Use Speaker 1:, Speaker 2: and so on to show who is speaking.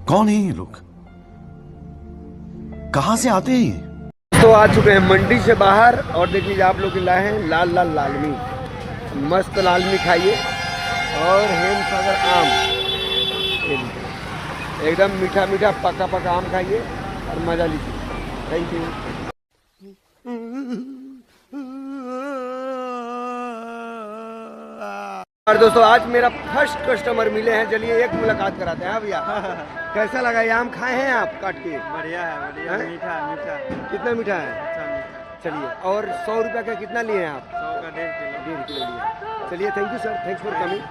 Speaker 1: कौन है ये लोग, कहां से आते हैं ये?
Speaker 2: तो आ चुके हैं मंडी से बाहर और देख लीजिए आप लोग लाए हैं लाल लाल लालमी। मस्त लालमी खाइए और हेमसागर आम एकदम मीठा मीठा पका पका आम खाइए और मजा लीजिए। Thank you. और दोस्तों आज मेरा फर्स्ट कस्टमर मिले हैं, चलिए एक मुलाकात कराते हैं भैया। कैसा लगा ये आम खाए हैं आप काट के?
Speaker 3: बढ़िया है, बढ़िया है? मीठा मीठा।
Speaker 2: कितना मीठा है?
Speaker 3: अच्छा मीठा।
Speaker 2: चलिए, और 100 रुपये का कितना लिए हैं आप?
Speaker 3: 100 का 1.5 किलो।
Speaker 2: 1.5 किलो लिए। चलिए thank you sir, thanks for coming.